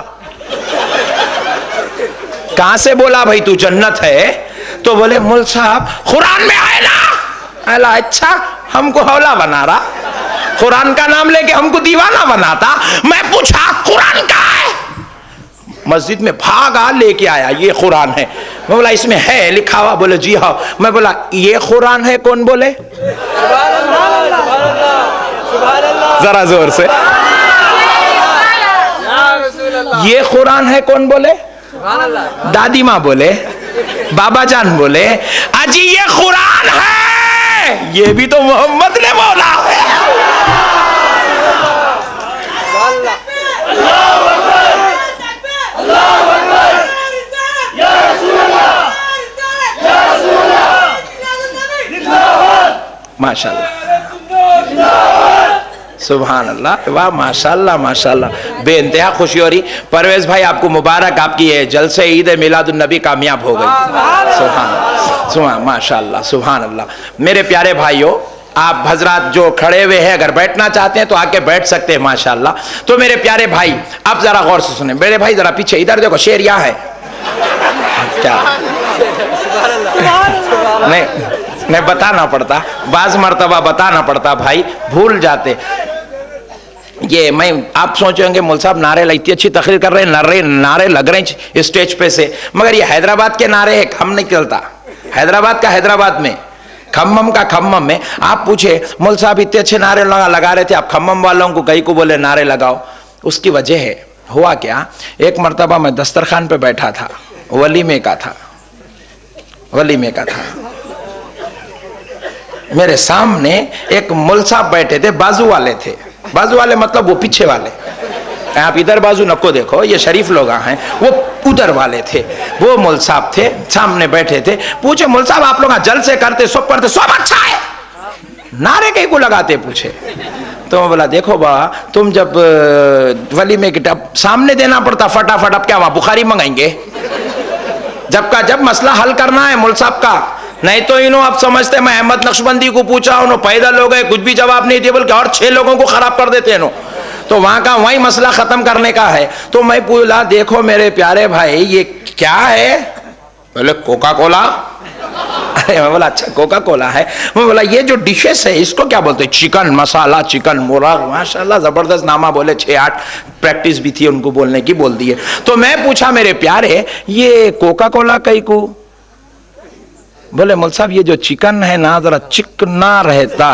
कहां से बोला भाई तू जन्नत है? तो बोले मुल साहब कुरान में आए ना। अल्लाह अच्छा, हमको हौला बना रहा, कुरान का नाम लेके हमको दीवाना बनाता। मैं पूछा कुरान का है? मस्जिद में भागा लेके आया, ये कुरान है। मैं बोला इसमें है लिखा हुआ? बोले जी हाँ। मैं बोला ये कुरान है? कौन बोले? जरा जोर से। ये कुरान है? कौन बोले? दादी माँ बोले, बाबा जान बोले। अजी ये कुरान है, ये भी तो मोहम्मद ने बोला है। माशाल्लाह, सुभान अल्लाह, वाह माशाल्लाह माशाल्लाह। बेइंतहा खुशी हो रही। परवेज भाई आपको मुबारक, आपकी ये जलसे ईद मिलादुन नबी कामयाब हो गई। सुभान सुभान माशाल्लाह सुभान अल्लाह। मेरे प्यारे भाइयों, आप हजरात जो खड़े हुए हैं अगर बैठना चाहते हैं तो आके बैठ सकते हैं माशाल्लाह। तो मेरे प्यारे भाई आप जरा गौर से सुने। मेरे भाई जरा पीछे इधर देखो, शेर यहाँ है क्या? नहीं बताना पड़ता, बाज मर्तबा बताना पड़ता भाई, भूल जाते। ये मैं आप सोचेंगे मुल साहब नारे इतनी अच्छी तकरीर कर रहे हैं, नारे लग रहे हैं स्टेज पे से, मगर ये हैदराबाद के नारे हैं, हम नहीं चलता। हैदराबाद का हैदराबाद में, खम्मम का खम्मम में। आप पूछे मुल साहब इतने अच्छे नारे लगा रहे थे, आप खम्मम वालों को कहीं को बोले नारे लगाओ। उसकी वजह है, हुआ क्या, एक मर्तबा मैं दस्तरखान पे बैठा था, वलीमे का था, मेरे सामने एक मुल साहब बैठे थे, बाजू वाले थे। बाजू वाले मतलब वो पीछे वाले, आप इधर बाजू नको देखो, ये शरीफ लोग हैं, वो उधर वाले थे। वो मुल साहब थे, सामने बैठे थे। पूछे मुल साहब आप लोग जलसे करते, सब पढ़ते, सब अच्छा है, नारे कहीं को लगाते? पूछे तो मैं बोला देखो बा, तुम जब वलीमे की टब सामने देना पड़ता फटाफट, अब क्या वहां बुखारी मंगाएंगे? जब का जब मसला हल करना है मुल साहब का। नहीं तो इन्हों आप समझते मैं अहमद नक्शबंदी को पूछा, उन्होंने पैदल लोग है, कुछ भी जवाब नहीं दिया, बल्कि और 6 लोगों को खराब कर देते हैं। तो वहां का वही मसला खत्म करने का है। तो मैं बोला देखो मेरे प्यारे भाई ये क्या है? बोले कोका कोला। अरे मैं बोला अच्छा कोका कोला है। मैं बोला ये जो डिशेस है इसको क्या बोलते हैं? चिकन मसाला, चिकन मुर्गा। माशाल्लाह जबरदस्त नामा बोले, 6-8 प्रैक्टिस भी थी उनको बोलने की, बोल दिए। तो मैं पूछा मेरे प्यारे ये कोका कोला कई को? बोले मौल साहब ये जो चिकन है ना जरा चिकना रहता,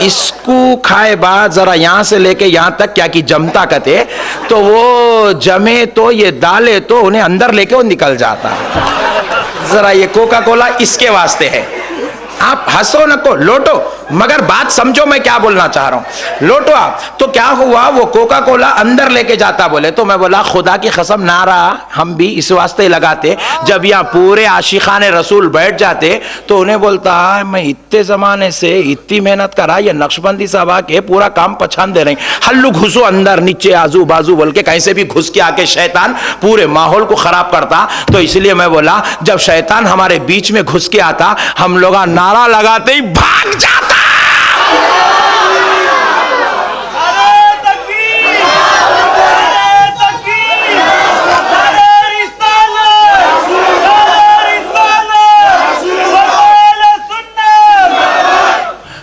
इसको खाए बाद जरा यहां से लेके यहां तक क्या कि जमता कहते, तो वो जमे तो ये डाले तो उन्हें अंदर लेके वो निकल जाता। जरा ये कोका कोला इसके वास्ते है। आप हंसो नको, लोटो, मगर बात समझो मैं क्या बोलना चाह रहा हूं। लोटो आप। तो क्या हुआ, वो कोका कोला अंदर लेके जाता बोले। तो मैं बोला खुदा की कसम नारा हम भी इस वास्ते लगाते, जब यहाँ पूरे आशिकान रसूल बैठ जाते तो उन्हें बोलता मैं इतने जमाने से इतनी मेहनत करा, ये नक्शबंदी साहब आके पूरा काम पछान दे रहे, हल्लू घुसो अंदर नीचे आजू बाजू बोल के कहीं से भी घुस के आके शैतान पूरे माहौल को खराब करता। तो इसलिए मैं बोला जब शैतान हमारे बीच में घुस के आता हम लोग नारा लगाते ही भाग जाता।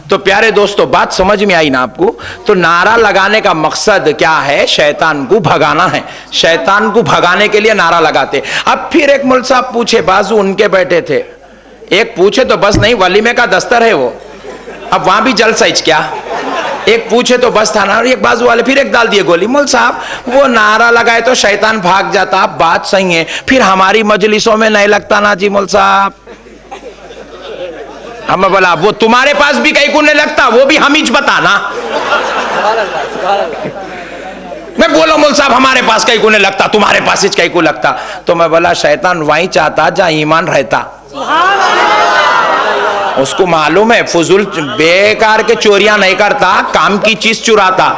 तो प्यारे दोस्तों बात समझ में आई ना आपको? तो नारा लगाने का मकसद क्या है? शैतान को भगाना है। शैतान को भगाने के लिए नारा लगाते। अब फिर एक मुल्क साहब पूछे, बाजू उनके बैठे थे, एक पूछे तो बस नहीं, वलीमे का दस्तर है वो, अब वहां भी जल सच क्या? एक पूछे तो बस था ना, और एक बाजू वाले फिर एक डाल दिए गोली। मुल साहब वो नारा लगाए तो शैतान भाग जाता। बात सही है, फिर हमारी मजलिसों में नहीं लगता ना जी मुल साहब। हम बोला वो तुम्हारे पास भी कहीं को नहीं लगता, वो भी हम ही बताना। मैं बोला मुल साहब हमारे पास कहीं को नहीं लगता, तुम्हारे पास ही कहीं को लगता। तो मैं बोला शैतान वहीं चाहता जहां ईमान रहता। उसको मालूम है फजूल बेकार के चोरियां नहीं करता, काम की चीज चुराता।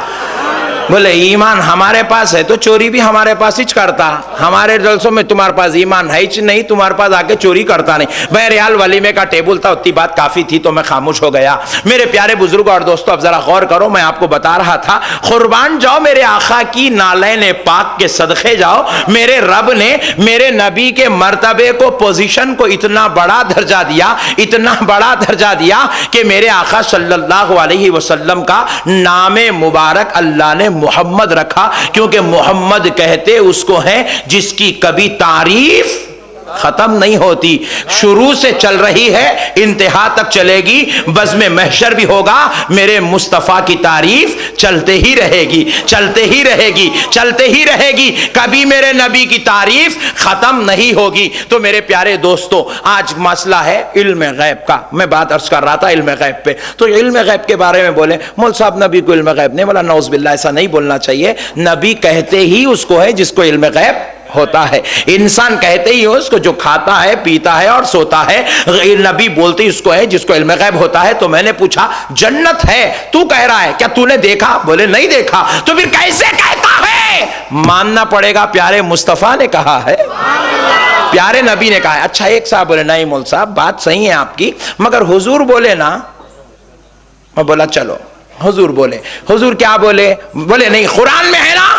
बोले ईमान हमारे पास है तो चोरी भी हमारे पास ही करता। हमारे जलसों में तुम्हारे पास ईमान है ही नहीं, तुम्हारे पास आके चोरी करता नहीं। बहरहाल वलीमे का टेबल था, उतनी बात काफी थी तो मैं खामोश हो गया। मेरे प्यारे बुजुर्ग और दोस्तों अब जरा गौर करो, मैं आपको बता रहा था कुर्बान जाओ मेरे आका की नालैन पाक के सदके जाओ। मेरे रब ने मेरे नबी के मर्तबे को, पोजीशन को इतना बड़ा दर्जा दिया, इतना बड़ा दर्जा दिया कि मेरे आका सल्लल्लाहु अलैहि वसल्लम का नाम मुबारक अल्लाह ने मोहम्मद रखा, क्योंकि मोहम्मद कहते उसको हैं जिसकी कभी तारीफ खत्म नहीं होती, शुरू से चल रही है इंतहा तक चलेगी, बज़्म महशर भी होगा, मेरे मुस्तफ़ा की तारीफ चलते ही रहेगी, चलते ही रहेगी, चलते ही रहेगी, कभी मेरे नबी की तारीफ खत्म नहीं होगी। तो मेरे प्यारे दोस्तों आज मसला है इल्म गैब का। मैं बात अर्ज कर रहा था इल्म गैब पे, तो इल्म गैब के बारे में बोले मौल साहब नबी को इल्म गैब नहीं, बोला नौज़ बिल्लाह ऐसा नहीं बोलना चाहिए। नबी कहते ही उसको है जिसको इल्म गैब होता है। इंसान कहते ही हो उसको जो खाता है पीता है और सोता है। नबी बोलते ही उसको है जिसको इल्म गैब होता है। तो मैंने पूछा जन्नत है, तू कह रहा है, क्या तूने देखा? बोले नहीं देखा। तो फिर कैसे कहता है? मानना पड़ेगा प्यारे मुस्तफा ने कहा है, प्यारे नबी ने कहा है। अच्छा एक साहब बोले नहीं मौल साहब बात सही है आपकी, मगर हुजूर बोले ना। मैं बोला चलो हुजूर बोले। हुजूर क्या बोले? बोले नहीं कुरान में है ना,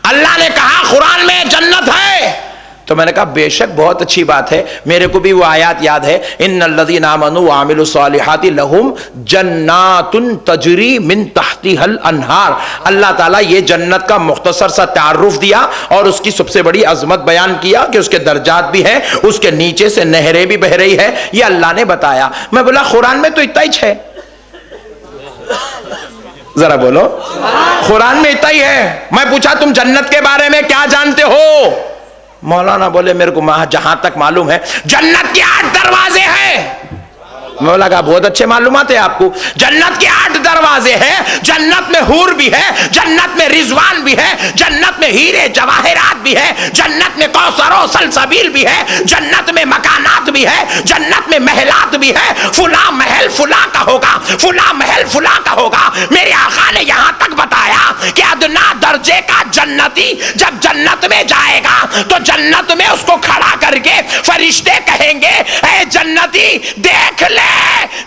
अल्लाह ने कहा कुरान में जन्नत है। तो मैंने कहा बेशक बहुत अच्छी बात है, मेरे को भी वो आयत याद है, इन्नल्लज़ीना आमनू व आमिलुस्सालिहाति लहुम जन्नातुन तजरी मिन तहतिहल अनहार। अल्लाह ताला ये जन्नत का मुख्तसर सा तारुफ दिया और उसकी सबसे बड़ी अजमत बयान किया कि उसके दर्जात भी है, उसके नीचे से नहरें भी बह रही है, ये अल्लाह ने बताया। मैं बोला कुरान में तो इतना ही है, जरा बोलो कुरान में इतना ही है। मैं पूछा तुम जन्नत के बारे में क्या जानते हो? मौलाना बोले मेरे को जहां तक मालूम है जन्नत के 8 दरवाजे हैं। मैं लगा बहुत अच्छे मालूमात है आपको। जन्नत के 8 दरवाजे हैं, जन्नत में हूर भी है, जन्नत में रिजवान भी है, जन्नत में हीरे जवाहिरात भी है, जन्नत में कौसर सलसबील भी है, जन्नत में मकानात भी है, जन्नत में महलात भी है। फुला महल फुला का होगा, फुला महल फुला का होगा। मेरे आका ने यहां तक बताया कि अदना दर्जे का जन्नती जब जन्नत में जाएगा तो जन्नत में उसको खड़ा करके फरिश्ते कहेंगे ऐ जन्नती देख ले,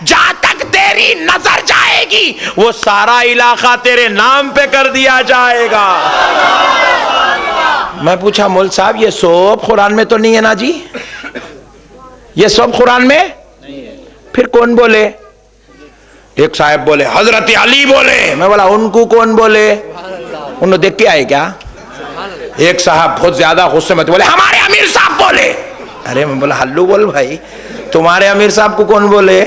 जहां तक तेरी नजर जाएगी वो सारा इलाका तेरे नाम पे कर दिया जाएगा। मैं पूछा मौल साहब ये सब कुरान में तो नहीं है ना जी, ये सब कुरान में नहीं है, फिर कौन बोले? एक साहब बोले हजरत अली बोले। मैं बोला उनको कौन बोले? उन्होंने देख के आए क्या? एक साहब बहुत ज्यादा गुस्से में बोले हमारे अमीर साहब बोले। अरे मैं बोला हल्लू बोल भाई, तुम्हारे अमीर साहब को कौन बोले?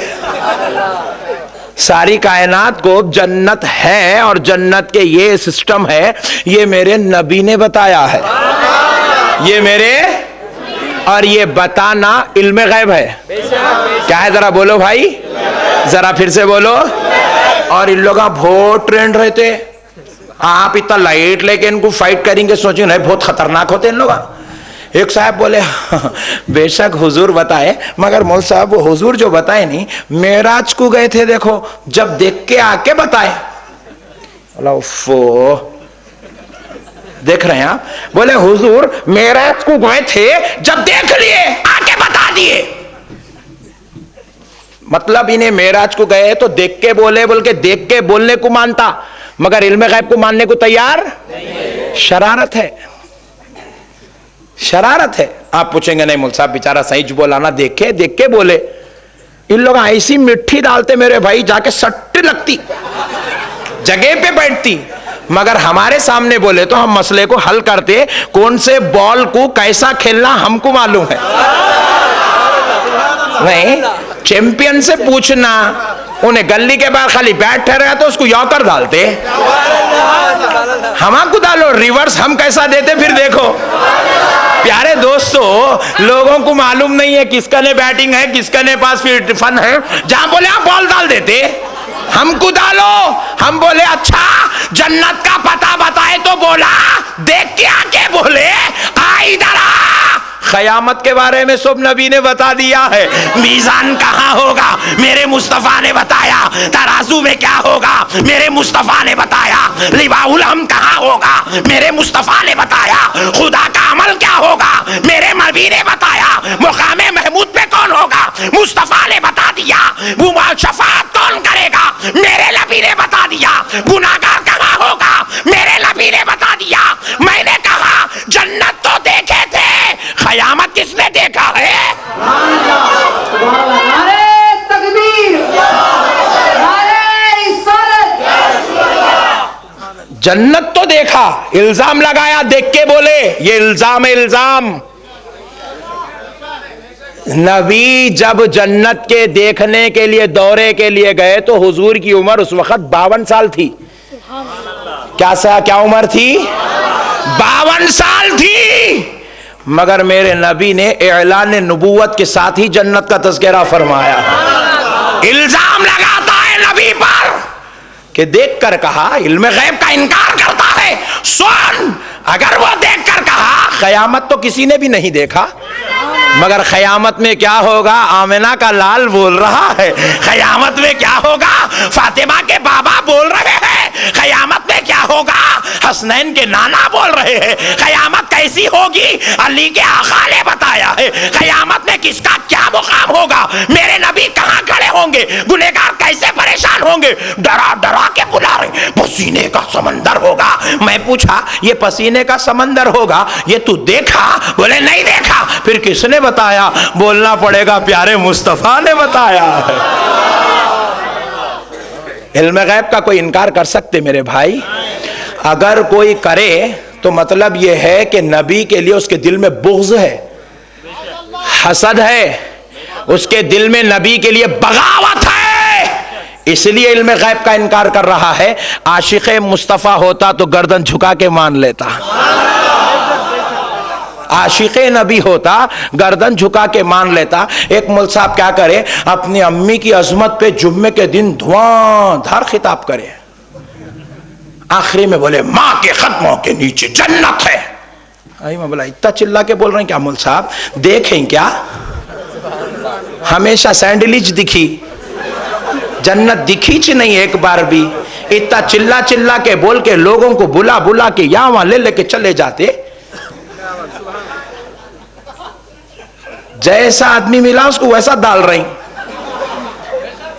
सारी कायनात को जन्नत है और जन्नत के ये सिस्टम है, ये मेरे नबी ने बताया है, ये मेरे, और ये बताना इल्मे गैब है। क्या है जरा बोलो भाई, जरा फिर से बोलो। और इन लोग बहुत ट्रेंड रहते, आप इतना लाइट लेके इनको फाइट करेंगे, सोचेंगे नहीं बहुत खतरनाक होते इन लोग। एक साहब बोले बेशक हुजूर बताए, मगर मौल साहब वो हुजूर जो बताए नहीं, मेराज को गए थे देखो, जब देख के आके बताए। बोला उफ़ो, देख रहे हैं आप? बोले हुजूर मेराज को गए थे, जब देख लिए आके बता दिए। मतलब इन्हें मेराज को गए तो देख के बोले, बोल के देख के बोलने को मानता, मगर इल्मे गैब को मानने को तैयार नहीं। शरारत है, शरारत है। आप पूछेंगे नहीं मौल साहब बेचारा सही बोला ना, देखे देख के बोले। इन लोग ऐसी मिट्टी डालते मेरे भाई, जाके सट्टी लगती, जगह पे बैठती, मगर हमारे सामने बोले तो हम मसले को हल करते। कौन से बॉल को कैसा खेलना हमको मालूम है। नहीं, चैंपियन से पूछना, उन्हें गली के बाहर खाली बैठ ठहरा तो उसको यॉकर डालते, हमको डालो रिवर्स, हम कैसा देते फिर देखो। प्यारे दोस्तों, लोगों को मालूम नहीं है किसका ने बैटिंग है, किसका ने पास फिर फन है, जहां बोले आप बॉल डाल देते, हमको डालो। हम बोले अच्छा जन्नत का पता बताए तो बोला, देख के आके बोले आ इधर आ। क़यामत के बारे में सब नबी ने बता दिया है। मीज़ान कहाँ होगा मेरे मुस्तफ़ा ने बताया, तराजू में क्या होगा मेरे मुस्तफ़ा ने बताया, लिवाउल हम कहाँ होगा मेरे मुस्तफ़ा ने बताया, खुदा का अमल क्या होगा मेरे नबी ने बताया, मुकामे महमूद पे कौन होगा मुस्तफ़ा ने बता दिया, वो शफाअत कौन करेगा मेरे नबी ने बता दिया, गुनाहगार कहाँ होगा मेरे नबी ने बता दिया। मैंने कहा जन्नत तो देखे थे, क़यामत किसने देखा है? नारे तकबीर, नारे रिसालत। जन्नत तो देखा, इल्जाम लगाया, देख के बोले ये इल्जाम है, इल्जाम। नबी जब जन्नत के देखने के लिए दौरे के लिए गए तो हुजूर की उम्र उस वक्त 52 साल थी। क्या उम्र थी? 52 साल थी। मगर मेरे नबी ने ऐलान नबूवत के साथ ही जन्नत का तज़किरा फरमाया। इल्जाम लगाता है नबी पर कि देख कर कहा, इल्म गैब का इनकार करता है। सुन, अगर वो देख कर कहा क़यामत तो किसी ने भी नहीं देखा, मगर क़यामत में क्या होगा आमिना का लाल बोल रहा है, क़यामत में क्या होगा फातिमा के बाबा बोल रहे हैं, क़यामत में क्या होगा हसनैन के नाना बोल रहे हैं, क़यामत कैसी होगी अली के आका ने बताया है, क़यामत में किसका क्या मुकाम होगा, मेरे नबी कहाँ खड़े होंगे, गुनहगार कैसे परेशान होंगे, डरा डरा के बुला रहे, पसीने का समंदर होगा। मैं पूछा ये पसीने का समंदर होगा ये तू देखा? बोले नहीं देखा। फिर किसने बताया? बोलना पड़ेगा प्यारे मुस्तफा ने बताया है। इल्म गैब का कोई इनकार कर सकते मेरे भाई? अगर कोई करे तो मतलब यह है कि नबी के लिए उसके दिल में बुग़्ज़ है, हसद है, उसके दिल में नबी के लिए बगावत है, इसलिए इल्म गैब का इनकार कर रहा है। आशिक़ मुस्तफ़ा होता तो गर्दन झुका के मान लेता, आशिक़ नबी होता गर्दन झुका के मान लेता। एक मौलवी साहब क्या करे, अपनी अम्मी की अजमत पे जुम्मे के दिन धुआंधार खिताब करे, आखिरी में बोले माँ के कदमों के नीचे जन्नत है। आई मैं बोला इतना चिल्ला के बोल रहे हैं क्या मौलवी साहब? देखें क्या? हमेशा सैंडविच दिखी, जन्नत दिखी च नहीं एक बार भी। इतना चिल्ला चिल्ला के बोल के लोगों को बुला बुला के यहाँ वहां ले लेके चले जाते। जैसा आदमी मिला उसको वैसा डाल रही।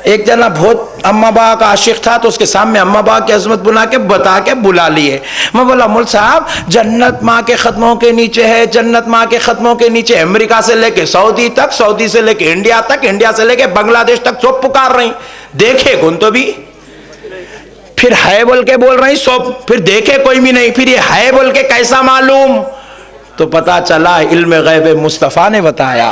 एक जना बहुत अम्मा बा का आशिक था, तो उसके सामने अम्मा बा की अजमत बता के बुला लिए। मैं बोला मुल साहब, जन्नत माँ के खत्मों के नीचे है, जन्नत माँ के खत्मों के नीचे अमेरिका से लेके सऊदी तक, सऊदी से लेके इंडिया तक, इंडिया से लेके बांग्लादेश तक सब पुकार रही, देखे कौन तो भी, फिर है बोल के बोल रही सब, फिर देखे कोई भी नहीं, फिर ये है बोल के कैसा मालूम? तो पता चला इल्म गैब मुस्तफा ने बताया।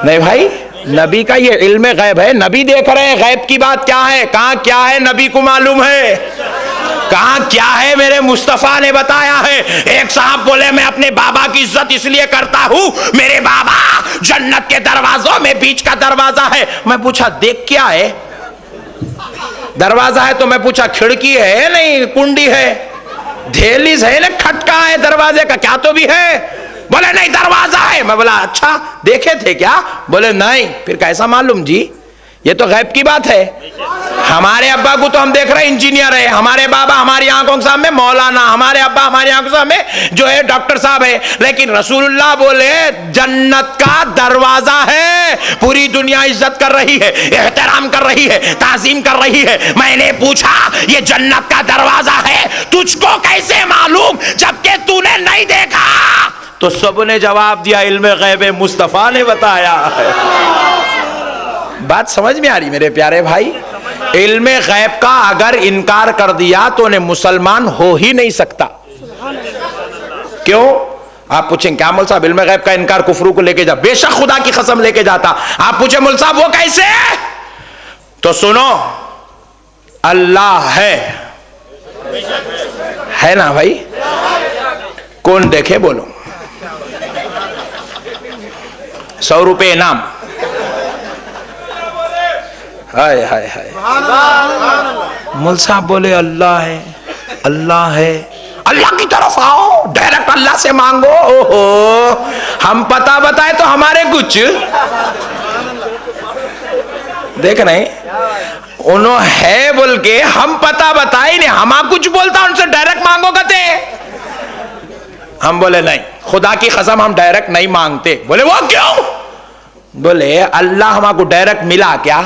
नहीं भाई, नबी का ये इल्म गैब है, नबी देख रहे हैं गैब की बात क्या है, कहां क्या है नबी को मालूम है, कहां क्या है मेरे मुस्तफा ने बताया है। एक साहब बोले मैं अपने बाबा की इज्जत इसलिए करता हूं, मेरे बाबा जन्नत के दरवाजों में बीच का दरवाजा है। मैं पूछा देख क्या है? दरवाजा है तो मैं पूछा खिड़की है नहीं कुंडी है, धेलिस है ना, खटका है दरवाजे का, क्या तो भी है? बोले नहीं दरवाजा है। मैं बोला अच्छा देखे थे क्या? बोले नहीं। फिर कैसा मालूम जी? ये तो गैब की बात है। हमारे अब्बा को तो हम देख रहे हैं इंजीनियर है, हमारे बाबा हमारी आंखों के सामने मौलाना, हमारे अब्बा हमारी आंखों के सामने जो है डॉक्टर साहब है, लेकिन रसूलुल्लाह बोले जन्नत का दरवाजा है, पूरी दुनिया इज्जत कर रही है, एहतराम कर रही है, ताजीम कर रही है। मैंने पूछा ये जन्नत का दरवाजा है तुझको कैसे मालूम जबकि तूने नहीं देखा? तो सबने जवाब दिया इल्म गैब मुस्तफा ने बताया है। बात समझ में आ रही मेरे प्यारे भाई? इल्म गैब का अगर इनकार कर दिया तो उन्हें मुसलमान हो ही नहीं सकता। क्यों? आप पूछेंगे क्या मुल साहब इल्म गैब का इनकार कुफरू को लेके जा? बेशक खुदा की कसम लेके जाता। आप पूछे मुल साहब वो कैसे? तो सुनो, अल्लाह है ना भाई? कौन देखे बोलो? 100 रुपए इनाम। हाय हाय हाय। मुल साहब बोले अल्लाह है, अल्लाह है, अल्लाह की तरफ आओ, डायरेक्ट अल्लाह से मांगो। ओहो, हम पता बताए तो हमारे कुछ देख रहे उन्होंने है बोल के हम पता बताए नहीं, हम कुछ बोलता उनसे डायरेक्ट मांगो कहते। हम बोले नहीं, खुदा की कसम हम डायरेक्ट नहीं मांगते। बोले वो क्यों? बोले अल्लाह हमारे को डायरेक्ट मिला क्या?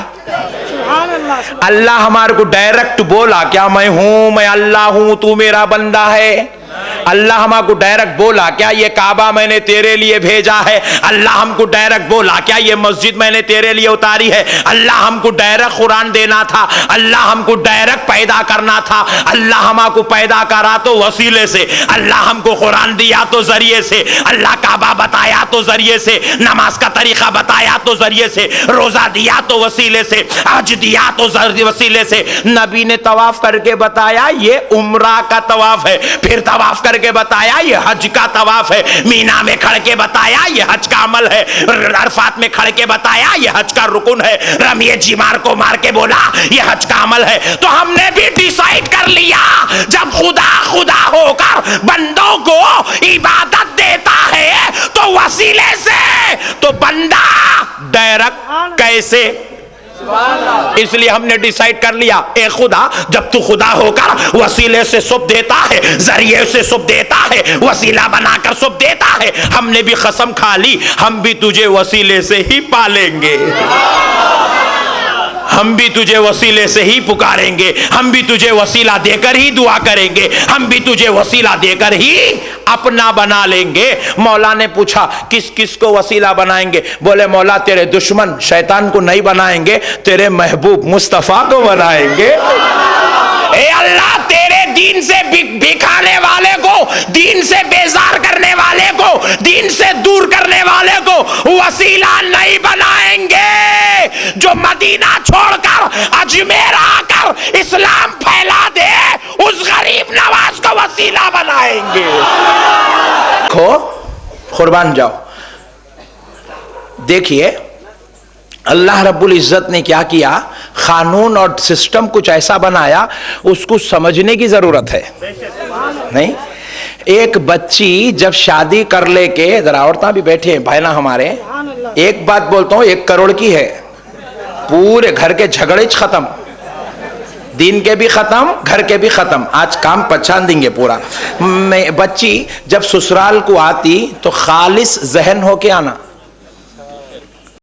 अल्लाह हमारे को डायरेक्ट बोला क्या मैं हूं, मैं अल्लाह हूं, तू मेरा बंदा है? अल्लाह हमको डायरेक्ट बोला क्या ये काबा मैंने तेरे लिए भेजा है? अल्लाह हमको डायरेक्ट बोला क्या ये मस्जिद मैंने तेरे लिए उतारी है? अल्लाह हमको डायरेक्ट कुरान देना था, अल्लाह हमको डायरेक्ट पैदा करना था, अल्लाह हमको पैदा करा तो वसीले से, अल्लाह हमको कुरान दिया तो जरिए से, अल्लाह काबा बताया तो जरिए से, नमाज का तरीका बताया तो जरिए से, रोजा दिया तो वसीले से, हज दिया तो वसीले से। नबी ने तवाफ करके बताया ये उम्रा का तवाफ है, फिर तवाफ करके बताया ये हज का तवाफ है, मीना में खड़ के बताया ये हज का अमल है, अरफात में खड़ के बताया ये हज का रुकुन है, रमिए जिमार को मार के बोला ये हज का अमल है। तो हमने भी डिसाइड कर लिया जब खुदा खुदा होकर बंदों को इबादत देता है तो वसीले से, तो बंदा डायरेक्ट कैसे? इसलिए हमने डिसाइड कर लिया ए खुदा जब तू खुदा होकर वसीले से सब देता है, जरिए से सब देता है, वसीला बनाकर सब देता है, हमने भी कसम खा ली हम भी तुझे वसीले से ही पालेंगे, हम भी तुझे वसीले से ही पुकारेंगे, हम भी तुझे वसीला देकर ही दुआ करेंगे, हम भी तुझे वसीला देकर ही अपना बना लेंगे। मौला ने पूछा किस किस को वसीला बनाएंगे? बोले मौला तेरे दुश्मन शैतान को नहीं बनाएंगे, तेरे महबूब मुस्तफा को बनाएंगे। ए अल्लाह तेरे दीन से भिखाने वाले को, दीन से बेजार करने वाले को, दीन से दूर करने वाले को वसीला नहीं बनाएंगे। जो मदीना छोड़कर अजमेर आकर इस्लाम फैला दे उस गरीब नवाज को वसीला बनाएंगे। खो कुर्बान जाओ। देखिए अल्लाह रब्बुल इज्जत ने क्या किया, कानून और सिस्टम कुछ ऐसा बनाया उसको समझने की जरूरत है। नहीं, एक बच्ची जब शादी कर लेके, जरा औरतें भी बैठी हैं भाई ना हमारे, एक बात बोलता हूं 1 करोड़ की है, पूरे घर के झगड़े खत्म, दिन के भी खत्म, घर के भी खत्म, आज काम पहचान देंगे पूरा। बच्ची जब ससुराल को आती तो खालिस जहन होके आना,